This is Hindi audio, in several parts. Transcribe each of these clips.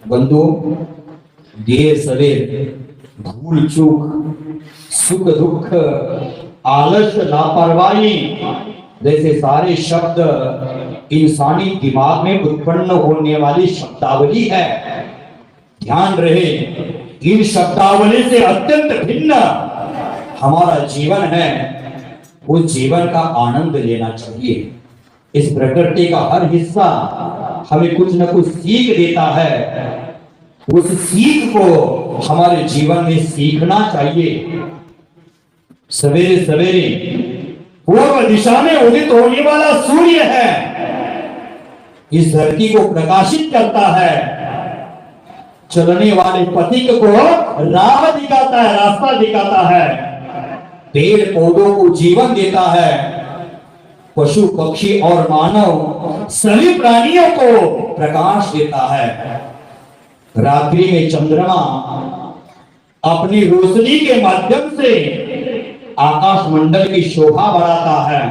बंधु, देर सवेर, भूल चूक, सुख दुख, आलस, लापरवाही जैसे सारे शब्द इंसानी दिमाग में उत्पन्न होने वाली शब्दावली है। ध्यान रहे, इन शब्दावली से अत्यंत भिन्न हमारा जीवन है। उस जीवन का आनंद लेना चाहिए। इस प्रकृति का हर हिस्सा हमें कुछ न कुछ सीख देता है। उस सीख को हमारे जीवन में सीखना चाहिए। सवेरे सवेरे पूर्व दिशा में उदित होने वाला सूर्य है, इस धरती को प्रकाशित करता है। चलने वाले पथिक को राह दिखाता है, रास्ता दिखाता है। पेड़ पौधों को जीवन देता है। पशु पक्षी और मानव सभी प्राणियों को प्रकाश देता है। रात्रि में चंद्रमा अपनी रोशनी के माध्यम से आकाश मंडल की शोभा बढ़ाता है।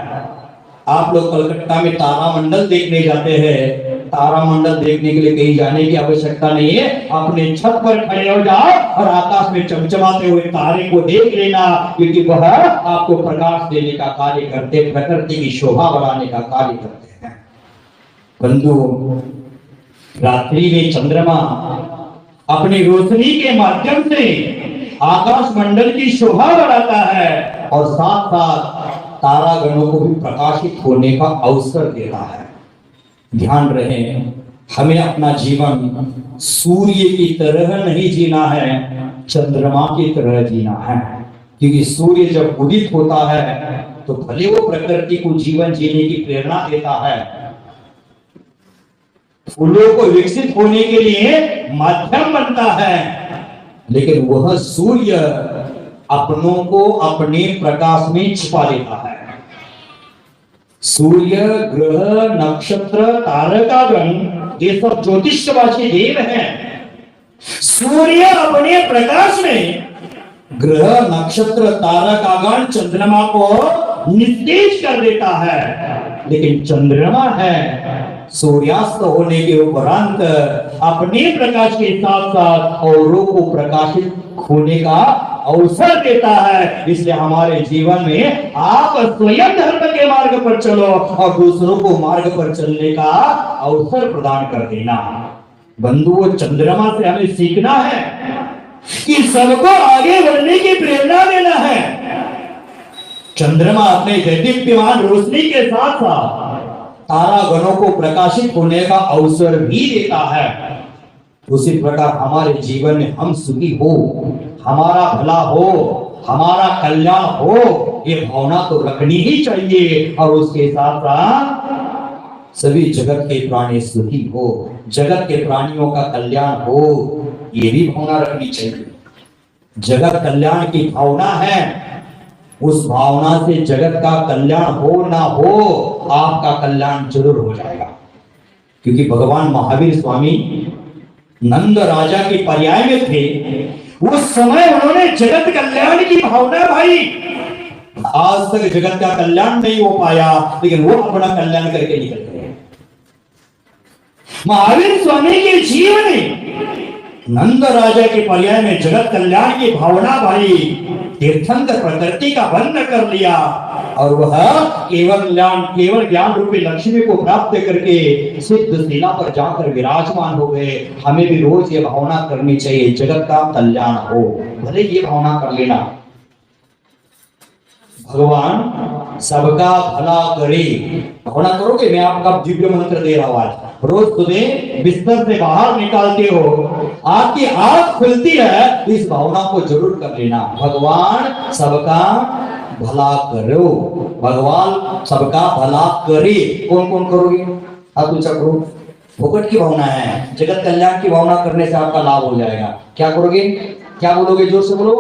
आप लोग कलकत्ता में तारामंडल देखने जाते हैं। तारामंडल देखने के लिए कहीं जाने की आवश्यकता नहीं है। अपने छत पर खड़े हो जाओ और आकाश में चमचमाते हुए तारे को देख लेना, क्योंकि वह आपको प्रकाश देने का कार्य करते, प्रकृति की शोभा बढ़ाने का कार्य करते हैं। बंधु, रात्रि में चंद्रमा अपनी रोशनी के माध्यम से आकाश मंडल की शोभा बढ़ाता है और साथ साथ तारागणों को भी प्रकाशित होने का अवसर देता है। ध्यान रहे, हमें अपना जीवन सूर्य की तरह नहीं जीना है, चंद्रमा की तरह जीना है। क्योंकि सूर्य जब उदित होता है तो भले वो प्रकृति को जीवन जीने की प्रेरणा देता है, फूलों को विकसित होने के लिए माध्यम बनता है, लेकिन वह सूर्य अपनों को अपने प्रकाश में छिपा लेता है। सूर्य, ग्रह, नक्षत्र, तारकागण ये सब ज्योतिषवासी देव हैं। सूर्य अपने प्रकाश में ग्रह, नक्षत्र, तारकागण, चंद्रमा को निस्तेज कर देता है, लेकिन चंद्रमा है सूर्यास्त होने के उपरांत अपने प्रकाश के साथ साथ औरों को प्रकाशित होने का अवसर देता है। इसलिए हमारे जीवन में आप स्वयं धर्म के मार्ग पर चलो और दूसरों को मार्ग पर चलने का अवसर प्रदान कर देना। बंधुओं, चंद्रमा से हमें सीखना है कि सबको आगे बढ़ने की प्रेरणा देना है। चंद्रमा अपने दैदीप्यमान रोशनी के साथ साथ तारागणों को प्रकाशित होने का अवसर भी देता है। उसी प्रकार हमारे जीवन में हम सुखी हो, हमारा भला हो, हमारा कल्याण हो, ये भावना तो रखनी ही चाहिए। और उसके साथ साथ सभी जगत के प्राणी सुखी हो, जगत के प्राणियों का कल्याण हो, ये भी भावना रखनी चाहिए। जगत कल्याण की भावना है, उस भावना से जगत का कल्याण हो ना हो, आपका कल्याण जरूर हो जाएगा। क्योंकि भगवान महावीर स्वामी नंद राजा के पर्याय में थे, उस समय उन्होंने जगत कल्याण की भावना भाई। आज तक जगत का कल्याण नहीं हो पाया, लेकिन वो अपना कल्याण करके निकल गए। महावीर स्वामी के जीवन में नंद राजा के पर्याय में जगत कल्याण की भावना भाई। तीर्थंकर प्रकृति का वर्ण कर लिया और वह केवल ज्ञान रूपी लक्ष्मी को प्राप्त करके सिद्ध शिला पर जाकर विराजमान हो गए। हमें भी रोज ये भावना करनी चाहिए, जगत का कल्याण हो, भले ये भावना कर लेना। भगवान सबका भला करे, भावना करोगे। मैं आपका दिव्य मंत्र दे रहा हूं आज। रोज सुबह बिस्तर से बाहर निकालते हो, आपकी आंख खुलती है, इस भावना को जरूर कर लेना। भगवान सबका भला करो, भगवान सबका भला करे। कौन कौन करोगे? आप ऊंचा करो। फोकट की भावना है, जगत कल्याण की भावना करने से आपका लाभ हो जाएगा। क्या करोगे? क्या बोलोगे? जोर से बोलो।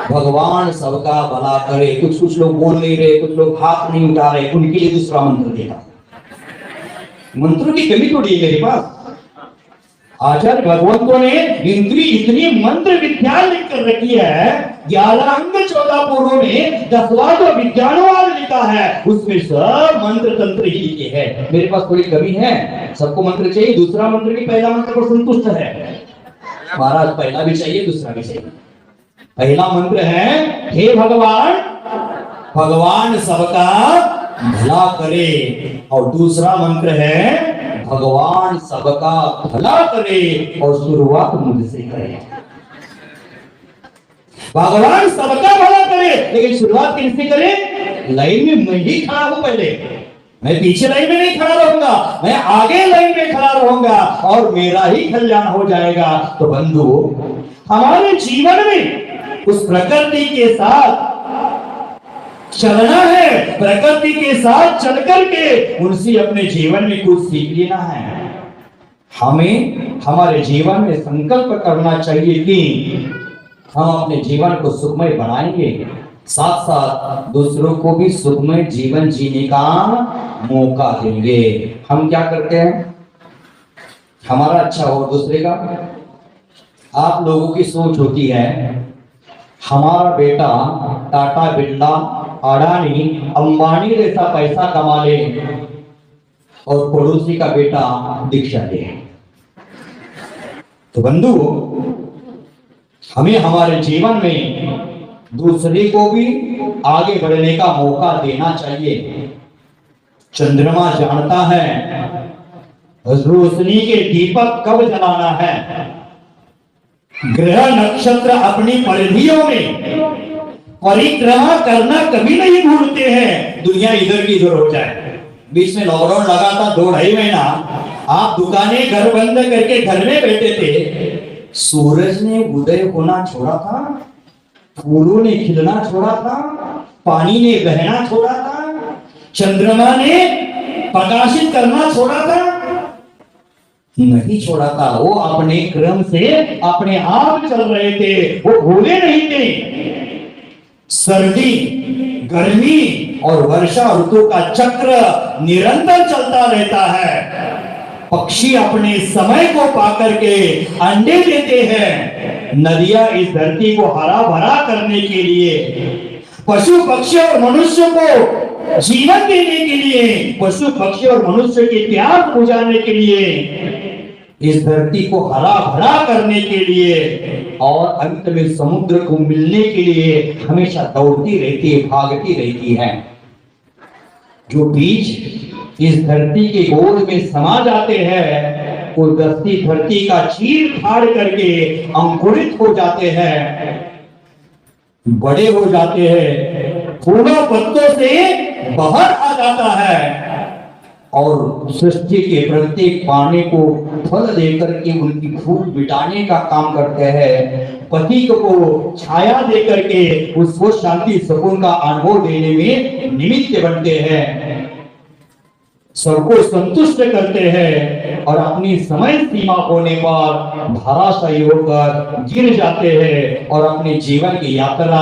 भगवान सबका भला करे। कुछ लोग बोल नहीं रहे, कुछ लोग हाथ नहीं उठा रहे, उनके लिए दूसरा मंत्र देना। मंत्रों की कमी थोड़ी है मेरे पास। आचार्य भगवंतों ने इंद्री इतनी मंत्र विद्या लिख कर रखी है, 11 अंग 14 पूर्वों में 10वां जो विज्ञानवाद लिखा है, उसमें सब मंत्र तंत्र ही लिखे हैं। मेरे पास थोड़ी कमी है, सबको मंत्र चाहिए, दूसरा मंत्र की पहला मंत्र पर संतुष्ट है महाराज, पहला भी चाहिए दूसरा भी चाहिए। पहला मंत्र है हे भगवान, भगवान सबका भला करे, और दूसरा मंत्र है भगवान सबका भला करे और शुरुआत मुझसे करे। भगवान सबका भला करे, लेकिन शुरुआत किससे करे? लाइन में मैं ही खड़ा हूं, पहले मैं पीछे लाइन में नहीं खड़ा रहूंगा, मैं आगे लाइन में खड़ा रहूंगा और मेरा ही कल्याण हो जाएगा। तो बंधु, हमारे जीवन में उस प्रकृति के साथ चलना है, प्रकृति के साथ चल करके उनसे अपने जीवन में कुछ सीख लेना है। हमें हमारे जीवन में संकल्प करना चाहिए कि हम अपने जीवन को सुखमय बनाएंगे, साथ साथ दूसरों को भी सुखमय जीवन जीने का मौका देंगे। हम क्या करते हैं? हमारा अच्छा हो दूसरे का। आप लोगों की सोच होती है हमारा बेटा टाटा बिरला अडानी अंबानी जैसा पैसा कमा ले और पड़ोसी का बेटा दीक्षा ले। तो बंधु, हमें हमारे जीवन में दूसरे को भी आगे बढ़ने का मौका देना चाहिए। चंद्रमा जानता है रोशनी के दीपक कब जलाना है। ग्रह नक्षत्र अपनी परिधियों में परिक्रमा करना कभी नहीं भूलते हैं। दुनिया इधर की इधर हो जाए, बीच में लॉकडाउन लगा था 2-2.5 महीना, आप दुकानें घर बंद करके घर में बैठे थे। सूरज ने उदय होना छोड़ा था, फूलों ने खिलना छोड़ा था, पानी ने बहना छोड़ा था, चंद्रमा ने प्रकाशित करना छोड़ा था? नहीं छोड़ा था। वो अपने क्रम से अपने आप चल रहे थे, वो भूले नहीं थे। सर्दी, गर्मी और वर्षा ऋतु का चक्र निरंतर चलता रहता है। पक्षी अपने समय को पाकर के अंडे देते हैं। नदियां इस धरती को हरा भरा करने के लिए, पशु पक्षी और मनुष्य को जीवन देने के लिए, पशु पक्षी और मनुष्य के प्यास बुझाने के लिए, इस धरती को हरा भरा करने के लिए और अंत में समुद्र को मिलने के लिए हमेशा दौड़ती रहती है, भागती रहती है। जो बीज इस धरती के गोद में समा जाते हैं, वो दस्ती धरती का चीर फाड़ करके अंकुरित हो जाते हैं, बड़े हो जाते हैं, फूलों पत्तों से बाहर आ जाता है और सृष्टि के प्रत्येक पाने को फल देकर के उनकी भूख मिटाने का काम करते हैं। पति को छाया देकर के उसको शांति सुकून का अनुभव देने में निमित्त बनते हैं, सबको संतुष्ट करते हैं और अपनी समय सीमा होने पर धराशायी होकर गिर जाते हैं और अपने जीवन की यात्रा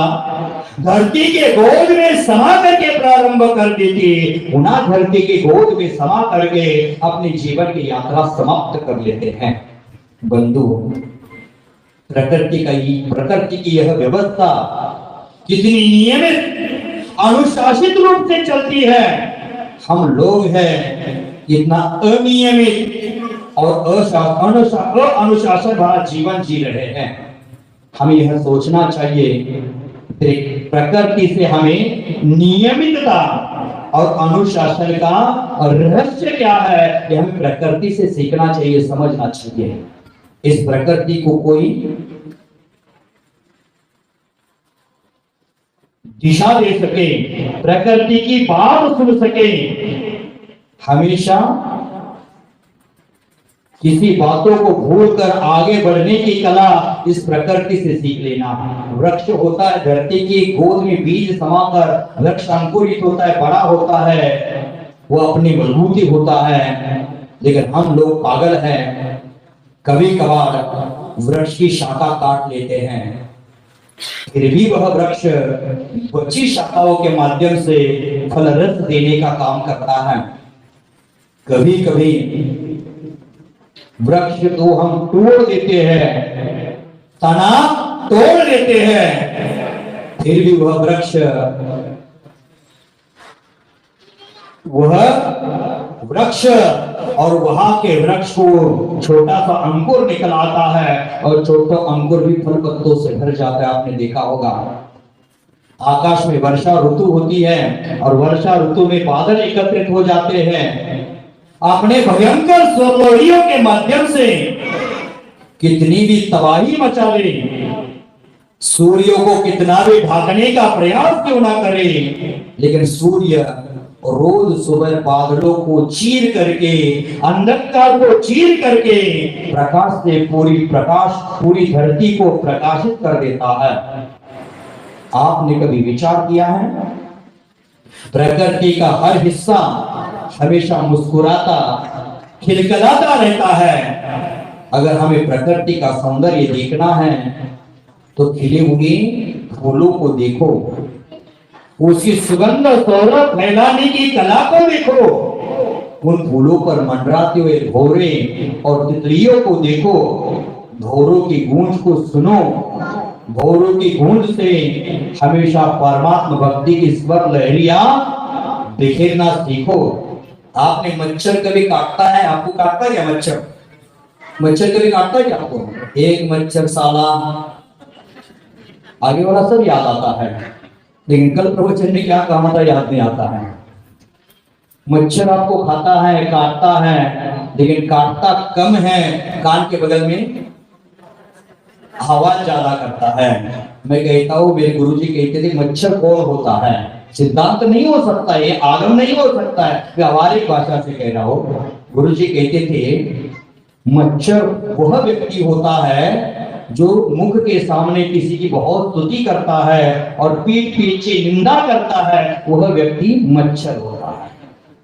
धरती के गोद में समा करके प्रारंभ कर देती, पुनः धरती के गोद में समा करके अपने जीवन की यात्रा समाप्त कर लेते हैं। बंधु, प्रकृति की यह व्यवस्था कितनी नियमित अनुशासित रूप से चलती है। हम लोग हैं इतना अनियमित और अनुशासन भरा जीवन जी रहे हैं। हमें यह सोचना चाहिए प्रकृति से हमें नियमितता और अनुशासन का रहस्य क्या है, यह हमें प्रकृति से सीखना चाहिए, समझना चाहिए। इस प्रकृति को कोई दिशा दे सके, प्रकृति की बात सुन सके, हमेशा किसी बातों को भूलकर आगे बढ़ने की कला इस प्रकृति से सीख लेना। वृक्ष होता है धरती की गोद में बीज समाकर वृक्ष अंकुरित होता है, बड़ा होता है, वो अपनी मजबूती होता है। लेकिन हम लोग पागल हैं, कभी कभार वृक्ष की शाखा काट लेते हैं, फिर भी वह वृक्ष बची शाखाओं के माध्यम से फल रस देने का काम करता है। कभी कभी वृक्ष तो हम तोड़ देते हैं, तना तोड़ देते हैं, फिर भी वह वृक्ष और वहां के वृक्ष को छोटा सा अंकुर निकल आता है और छोटा अंकुर भी फल पत्तों से भर जाता है। आपने देखा होगा आकाश में वर्षा ऋतु होती है और वर्षा ऋतु में बादल एकत्रित हो जाते हैं। अपने भयंकर स्वरलोहियों के माध्यम से कितनी भी तबाही मचा ले, सूर्य को कितना भी भागने का प्रयास क्यों ना करे, लेकिन सूर्य रोज सुबह बादलों को चीर करके, अंधकार को चीर करके प्रकाश से पूरी धरती को प्रकाशित कर देता है। आपने कभी विचार किया है प्रकृति का हर हिस्सा हमेशा मुस्कुराता खिलखिलाता रहता है। अगर हमें प्रकृति का सौंदर्य देखना है तो खिले हुए फूलों को देखो, उसकी सुगंध सौरभ फैलाने की कला को देखो, उन फूलों पर मंडराते हुए भौरे और तितलियों को देखो, भौरों की गूंज को सुनो, भौरों की गूंज से हमेशा परमात्मा भक्ति की स्वर लहरियां बिखेरना सीखो। आपने मच्छर कभी काटता है? आपको काटता है क्या मच्छर? मच्छर कभी काटता है क्या आपको? एक मच्छर साला, आगे वाला सब याद आता है, लेकिन कल प्रवचन में क्या कहा था याद नहीं आता है। मच्छर आपको खाता है, काटता है, लेकिन काटता कम है, कान के बगल में आवाज ज्यादा करता है। मैं कहता हूँ, मेरे गुरुजी कहते थे मच्छर कौन होता है? सिद्धांत नहीं हो सकता, ये आगम नहीं हो सकता है, व्यावहारिक भाषा से कह रहा हूं। गुरुजी कहते थे मच्छर वह व्यक्ति होता है जो मुख के सामने किसी की बहुत स्तुति करता है और पीठ पीछे निंदा करता है, वह व्यक्ति मच्छर होता है।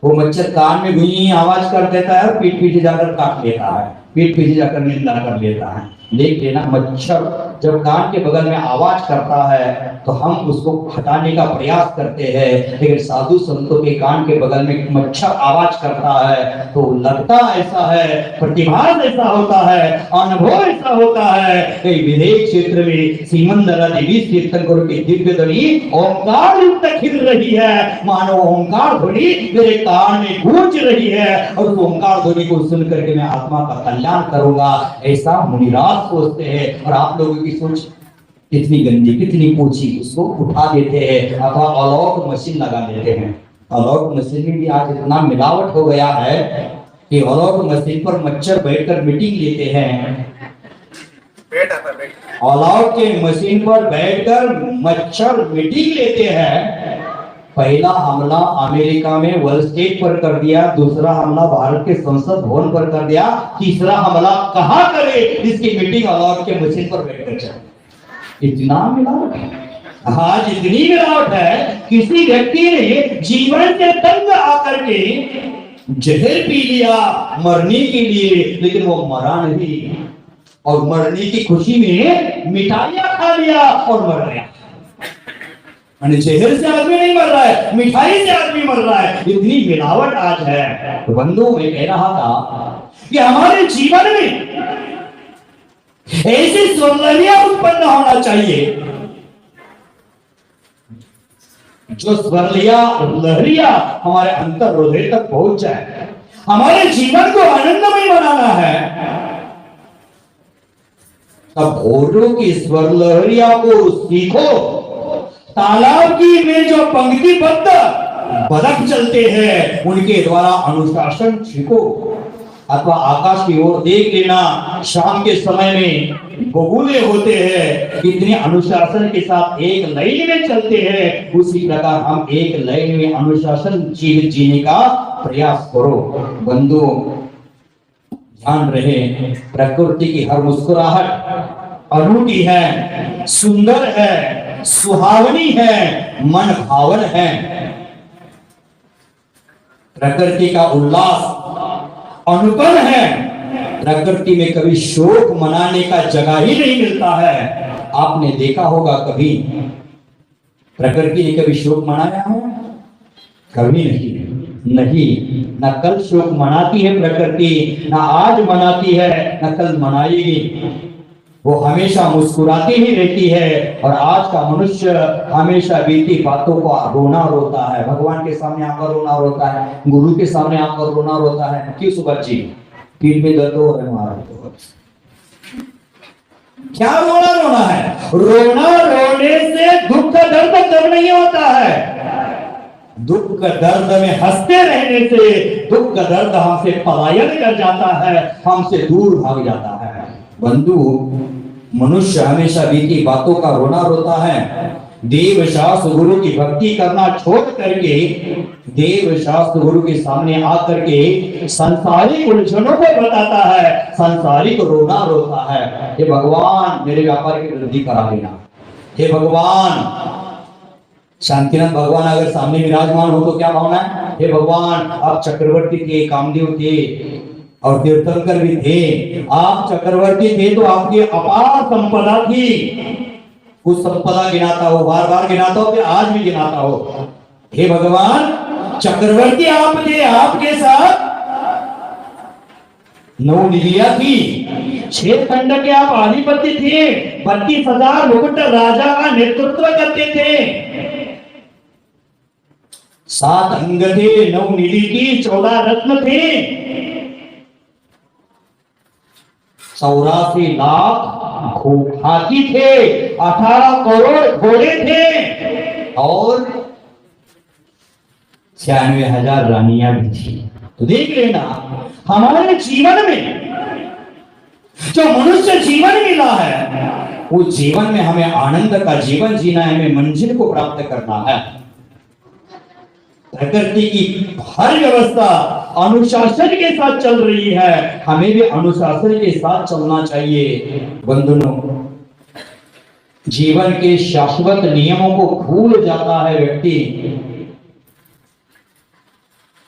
वो मच्छर कान में गुई आवाज कर देता है और पीठ पीछे जाकर काट लेता है, पीठ पीछे जाकर निंदा कर लेता है। देख लेना, मच्छर जब कान के बगल में आवाज करता है तो हम उसको हटाने का प्रयास करते हैं, लेकिन साधु संतों के कान के बगल में मच्छर आवाज करता है तो लगता ऐसा है, प्रतिभास ऐसा होता है, अनुभव ऐसा होता है। कई विदेश क्षेत्र में सीमंदरा देवी कीर्तन करो के दिव्य ध्वनि ओंकार युक्त खिल रही है, मानो ओंकार ध्वनि मेरे कान में गूंज रही है और उस ओंकार ध्वनि को सुन करके मैं आत्मा का कल्याण करूंगा, ऐसा मुनिराज सोचते हैं। और आप लोगों की सोच कितनी गंदी, कितनी पूछी, उसको उठा देते हैं अथवा अलौट मशीन लगा देते हैं। अलौट मशीन में भी आज इतना मिलावट हो गया है कि अलौट मशीन पर मच्छर बैठकर मीटिंग लेते हैं। अलौट के मशीन पर बैठकर मच्छर मीटिंग लेते हैं। पहला हमला अमेरिका में वर्ल्ड स्टेट पर कर दिया, दूसरा हमला भारत के संसद भवन पर कर दिया, तीसरा हमला कहां करे? इसकी मीटिंग अलौट के मशीन पर बैठकर चले। इतना मिलावट है, आज इतनी मिलावट है, किसी व्यक्ति ने जीवन से तंग आकर के जहर पी लिया मरने के लिए, लेकिन वो मरा नहीं और मरने की खुशी में मिठाइयां खा लिया और मर गया। जहर से आदमी नहीं मर रहा है, मिठाई से आदमी मर रहा है, इतनी मिलावट आज है। तो बंधु, मैं कह रहा था कि हमारे जीवन में ऐसी स्वरलहरियां उत्पन्न होना चाहिए, जो स्वरलहरियां हमारे अंतर हृदय तक पहुंच जाए। हमारे जीवन को आनंदमय बनाना है, तब भोरों की स्वरलहरियां को सीखो। तालाब की में जो पंक्तिबद्ध बतख चलते हैं उनके द्वारा अनुशासन सीखो, अथवा आकाश की ओर देख लेना, शाम के समय में बगुले होते हैं, कितने अनुशासन के साथ एक लाइन में चलते हैं। उसी प्रकार हम एक लाइन में अनुशासन जीने का प्रयास करो। बंधु, ध्यान रहे, प्रकृति की हर मुस्कुराहट अनूठी है, सुंदर है, सुहावनी है, मन भावन है। प्रकृति का उल्लास अनुपम है। प्रकृति में कभी शोक मनाने का जगह ही नहीं मिलता है। आपने देखा होगा कभी प्रकृति ने कभी शोक मनाया है? कभी नहीं। नहीं, न कल शोक मनाती है प्रकृति, न आज मनाती है, न कल मनाएगी। वो हमेशा मुस्कुराती ही रहती है और आज का मनुष्य हमेशा बीती बातों को रोना रोता है। भगवान के सामने आकर रोना रोता है, गुरु के सामने आकर रोना रोता है। क्यों सुभाष जी? पीठ में दर्द हो रहा है हमारा। क्या रोना रोना है? रोना रोने से दुख का दर्द कम नहीं होता है। दुख का दर्द में हंसते रहने से दुख का दर्द हमसे पलायन कर जाता है, हमसे दूर भाग जाता है। बंधु, मनुष्य हमेशा बीती बातों का रोना रोता है। देव शास्त्र गुरु की भक्ति करना छोड़ करके देव शास्त्र गुरु के सामने आकर के संसारिक उलझनों को बताता है, संसारिक रोना रोता है। हे भगवान, मेरे व्यापार की वृद्धि करा देना। हे भगवान, शांतिनाथ भगवान अगर सामने विराजमान हो तो क्या भावना है? हे भगवान, आप चक्रवर्ती थे, कामदेव थे और तीर्थंकर भी थे। आप चक्रवर्ती थे तो आपकी अपार संपदा थी। कुछ संपदा गिनाता हो, बार बार गिनाता हो, फिर आज भी गिनाता हो। हे भगवान, चक्रवर्ती आप थे, आपके साथ 9 निधियां थी, 6 खंड के आप अधिपति थे, 32,000 मुकुट राजा का नेतृत्व करते थे। 7 अंग थे, 9 निधि थी, 14 रत्न थे, 84 लाख हाथी थे, 18 करोड़ घोड़े थे और 96,000 रानियां भी थी। तो देख लेना, हमारे जीवन में जो मनुष्य जीवन मिला है, उस जीवन में हमें आनंद का जीवन जीना है, हमें मंजिल को प्राप्त करना है। प्रकृति की हर व्यवस्था अनुशासन के साथ चल रही है, हमें भी अनुशासन के साथ चलना चाहिए। बंधुओं, जीवन के शाश्वत नियमों को भूल जाता है व्यक्ति।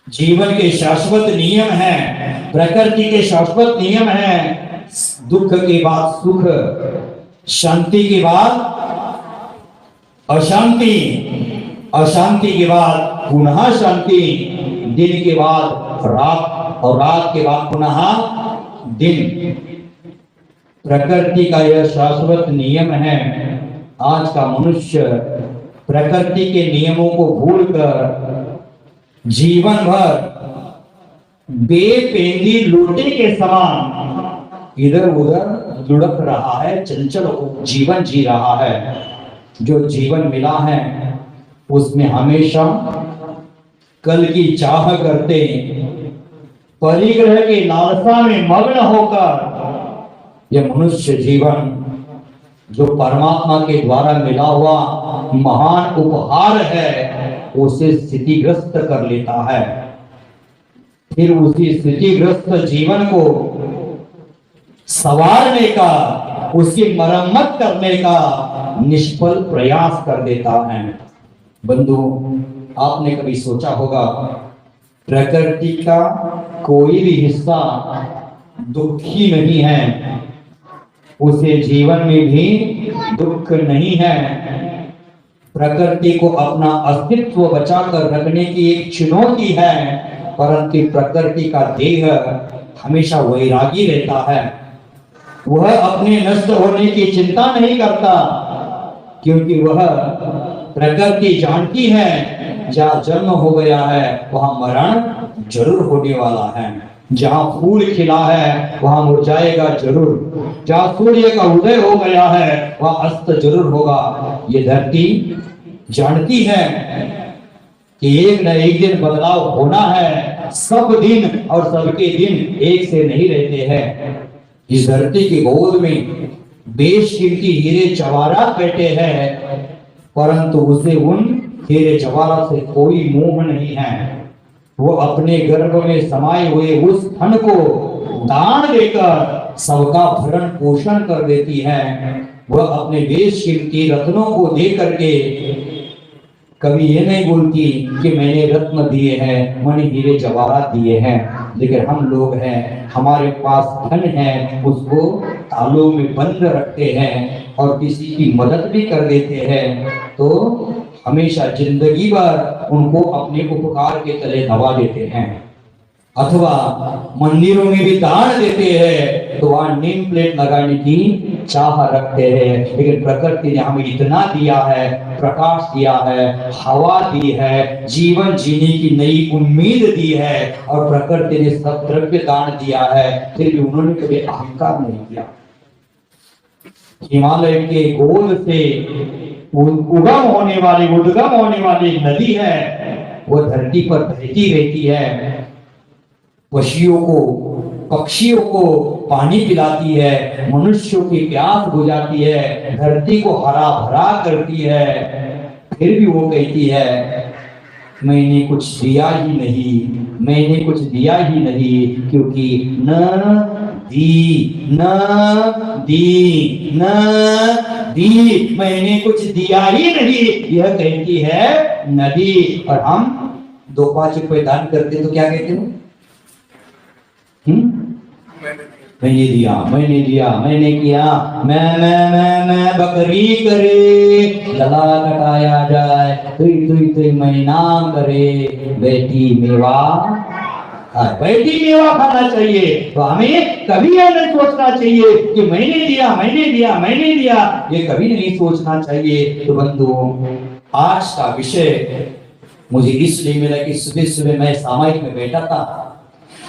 जीवन के शाश्वत नियम है, प्रकृति के शाश्वत नियम है। दुख के बाद सुख, शांति के बाद अशांति, अशांति के बाद पुनः शांति, दिन के बाद रात और रात के बाद पुनः दिन। प्रकृति का यह शाश्वत नियम है। आज का मनुष्य प्रकृति के नियमों को भूलकर जीवन भर बेपेंदी लोटे के समान इधर उधर लुढ़क रहा है, चंचल जीवन जी रहा है। जो जीवन मिला है उसमें हमेशा कल की चाह करते, परिग्रह के लालसा में मग्न होकर यह मनुष्य जीवन जो परमात्मा के द्वारा मिला हुआ महान उपहार है, उसे स्थितिग्रस्त कर लेता है। फिर उसी स्थितिग्रस्त जीवन को संवारने का, उसकी मरम्मत करने का निष्फल प्रयास कर देता है। बंधु, आपने कभी सोचा होगा, प्रकृति का कोई भी हिस्सा दुखी नहीं है, उसे जीवन में भी दुख नहीं है। प्रकृति को अपना अस्तित्व बचाकर रखने की एक चुनौती है, परंतु प्रकृति का देह हमेशा वैरागी रहता है। वह अपने नष्ट होने की चिंता नहीं करता, क्योंकि वह प्रकृति जानती है जहाँ जन्म हो गया है वहां मरण जरूर होने वाला है। जहाँ फूल खिला है वहां मुरझाएगा जरूर, जहाँ सूर्य का उदय हो गया है वहां अस्त जरूर होगा। ये धरती जानती है कि एक न एक दिन बदलाव होना है। सब दिन और सबके दिन एक से नहीं रहते हैं। इस धरती की गोद में बेशकीमती हीरे जवाहरात बैठे हैं, परंतु उसे उन हीरे जवाहरात से कोई मोह नहीं है। वो अपने गर्भ में समाये हुए उस धन को दान देकर सबका भरण पोषण कर देती है। वह अपने बेशकीमती रत्नों को दे करके कभी ये नहीं बोलती कि मैंने रत्न दिए हैं, मैंने हीरे जवाहरात दिए हैं। लेकिन हम लोग हैं, हमारे पास धन है, उसको तालों में बंद रखते हैं और किसी की मदद भी कर देते हैं तो हमेशा जिंदगी भर उनको अपने उपकार के तले दबा देते हैं, अथवा मंदिरों में भी दान देते हैं तो वहां नेम प्लेट लगाने की चाह रखते हैं। लेकिन प्रकृति ने हमें इतना दिया है, प्रकाश दिया है, हवा दी है, जीवन जीने की नई उम्मीद दी है, और प्रकृति ने सब द्रव्य दान दिया है, फिर भी उन्होंने कभी अहंकार नहीं किया। हिमालय के गोद से उद्गम होने वाली नदी है, वो धरती पर बहती रहती है, पक्षियों को पानी पिलाती है, मनुष्यों की प्यास बुझाती है, धरती को हरा भरा करती है। फिर भी वो कहती है मैंने कुछ दिया ही नहीं, क्योंकि न दी मैंने कुछ दिया ही नहीं, यह कहती है नदी। और हम 2-5 रुपए दान करते तो क्या कहते हैं? मैंने दिया, मैंने किया, मैं बकरी करे, गला कटाया जाए, तुई मैना करे, बेटी मेवा खाना चाहिए। तो हमें कभी यह नहीं सोचना चाहिए कि मैंने दिया, ये कभी नहीं सोचना चाहिए। तो बंधुओं, आज का विषय मुझे इसलिए मिला कि सुबह सुबह मैं सामायिक में बैठा था,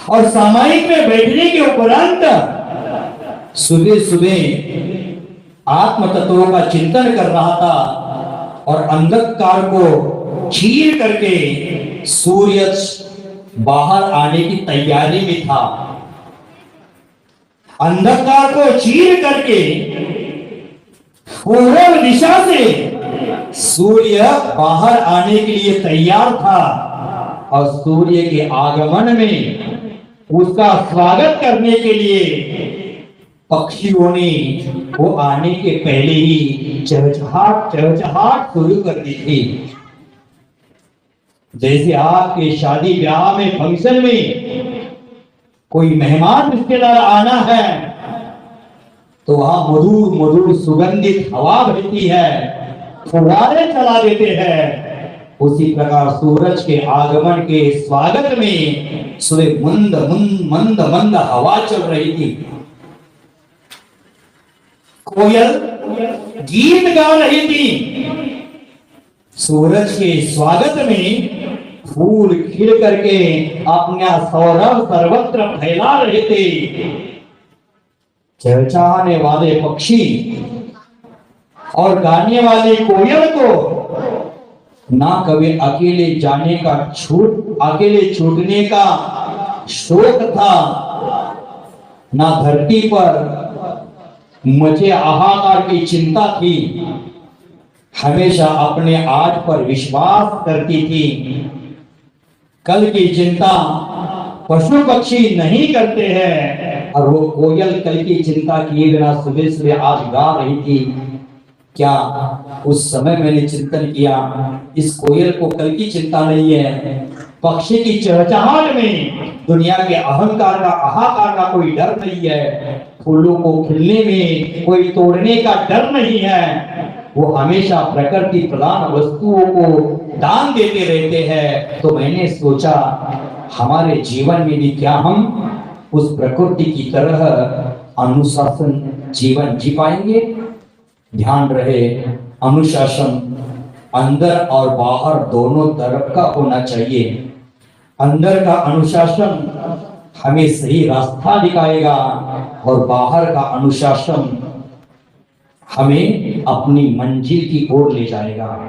और सामायिक में बैठने के उपरांत सुबह सुबह आत्म तत्वों का चिंतन कर रहा था, और अंधकार को चीर करके सूर्य बाहर आने की तैयारी में था। अंधकार को चीर करके पूर्व दिशा से सूर्य बाहर आने के लिए तैयार था, और सूर्य के आगमन में उसका स्वागत करने के लिए पक्षियों ने वो आने के पहले ही चहचहाट शुरू कर दी थी। जैसे आपके शादी ब्याह में, फंक्शन में कोई मेहमान रिश्तेदार आना है तो वहां मधुर सुगंधित हवा बहती है, फुहारे चला देते हैं। उसी प्रकार सूरज के आगमन के स्वागत में सुबह मंद हवा चल रही थी। कोयल गीत गा रही थी। सूरज के स्वागत में फूल खिल करके अपना सौरभ सर्वत्र फैला रहे थे। चहचहाने वाले पक्षी और गाने वाले कोयल को ना कभी अकेले छूटने का शोक था, ना धरती पर मचे हाहाकार की चिंता थी। हमेशा अपने आज पर विश्वास करती थी। कल की चिंता पशु पक्षी नहीं करते हैं, और वो कोयल कल की चिंता किए बिना सुबह सुबह आज गा रही थी। क्या उस समय मैंने चिंतन किया, इस कोयल को कल की चिंता नहीं है, पक्षी की चहचहाट में दुनिया के अहंकार का हाहाकार का कोई डर नहीं है, फूलों को खिलने में कोई तोड़ने का डर नहीं है। वो हमेशा प्रकृति प्रदान वस्तुओं को दान देते रहते हैं। तो मैंने सोचा हमारे जीवन में भी क्या हम उस प्रकृति की तरह अनुशासन जीवन जी पाएंगे? ध्यान रहे, अनुशासन अंदर और बाहर दोनों तरफ का होना चाहिए। अंदर का अनुशासन हमें सही रास्ता दिखाएगा, और बाहर का अनुशासन हमें अपनी मंजिल की ओर ले जाएगा।